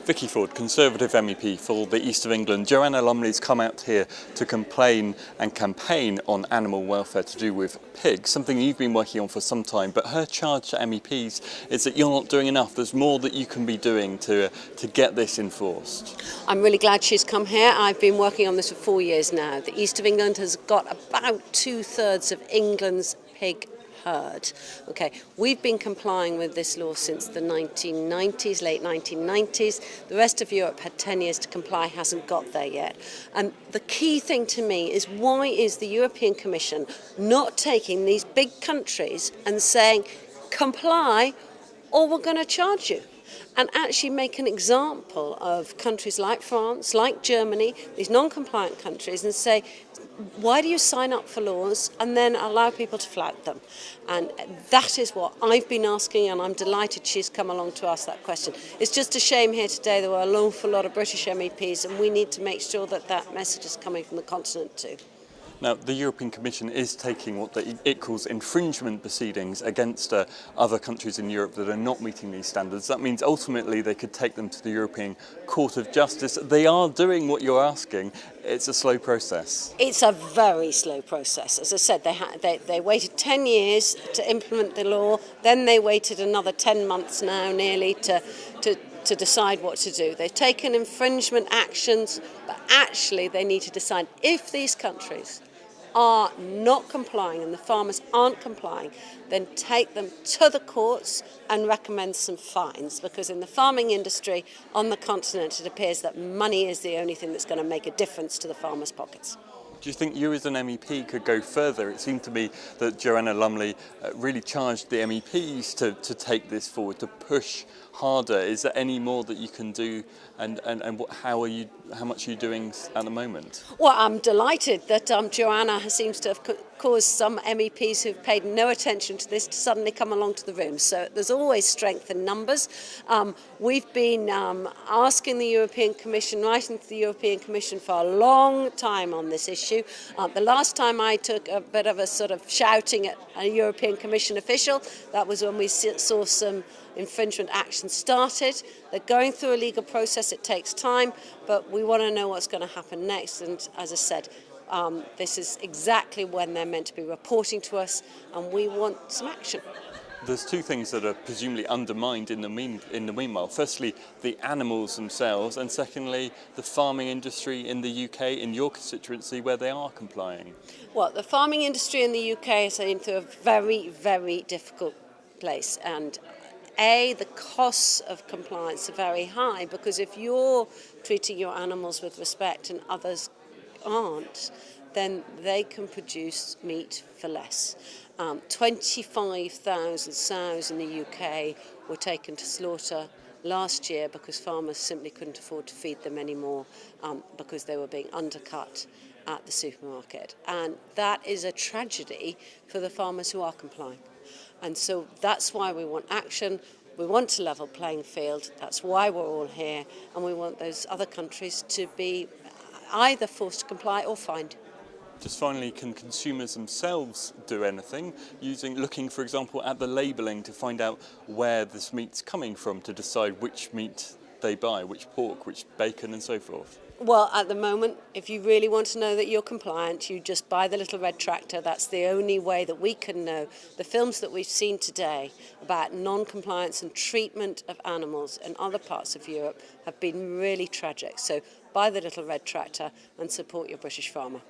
Vicky Ford, Conservative MEP for the East of England. Joanna Lumley's come out here to complain and campaign on animal welfare to do with pigs, something you've been working on for some time, but her charge to MEPs is that you're not doing enough. There's more that you can be doing to get this enforced. I'm really glad she's come here. I've been working on this for 4 years now. The East of England has got about 2/3 of England's pig herd. Okay, we've been complying with this law since the 1990s, late 1990s. The rest of Europe had 10 years to comply, hasn't got there yet. And the key thing to me is, why is the European Commission not taking these big countries and saying, comply or we're going to charge you? And actually make an example of countries like France, like Germany, these non-compliant countries, and say, why do you sign up for laws and then allow people to flout them? And that is what I've been asking, and I'm delighted she's come along to ask that question. It's just a shame here today there were an awful lot of British MEPs, and we need to make sure that that message is coming from the continent too. Now, the European Commission is taking what it calls infringement proceedings against other countries in Europe that are not meeting these standards. That means ultimately they could take them to the European Court of Justice. They are doing what you're asking. It's a slow process. It's a very slow process. As I said, they waited 10 years to implement the law, then they waited another 10 months now nearly to decide what to do. They've taken infringement actions, but actually they need to decide if these countries are not complying and the farmers aren't complying, then take them to the courts and recommend some fines, because in the farming industry on the continent it appears that money is the only thing that's going to make a difference to the farmers' pockets. Do you think you as an MEP could go further? It seemed to me that Joanna Lumley really charged the MEPs to take this forward, to push harder. Is there any more that you can do, and how much are you doing at the moment? Well, I'm delighted that Joanna seems to have caused some MEPs who've paid no attention to this to suddenly come along to the room. So there's always strength in numbers. We've been asking the European Commission, writing to the European Commission for a long time on this issue. The last time I took a bit of a sort of shouting at a European Commission official, that was when we saw some infringement action started. They're going through a legal process, it takes time, but we want to know what's going to happen next. And as I said, this is exactly when they're meant to be reporting to us, and we want some action. There's two things that are presumably undermined in the meanwhile. Firstly, the animals themselves, and secondly, the farming industry in the UK, in your constituency, where they are complying. Well, the farming industry in the UK is heading through a very, very difficult place, and the costs of compliance are very high, because if you're treating your animals with respect and others aren't, then they can produce meat for less. 25,000 sows in the UK were taken to slaughter last year because farmers simply couldn't afford to feed them anymore, because they were being undercut at the supermarket. And that is a tragedy for the farmers who are complying. And so that's why we want action. We want to level playing field. That's why we're all here. And we want those other countries to be either forced to comply or fined. Just finally, can consumers themselves do anything, looking, for example, at the labelling to find out where this meat's coming from, to decide which meat they buy, which pork, which bacon and so forth? Well, at the moment, if you really want to know that you're compliant, you just buy the little red tractor. That's the only way that we can know. The films that we've seen today about non-compliance and treatment of animals in other parts of Europe have been really tragic. So buy the little red tractor and support your British farmer.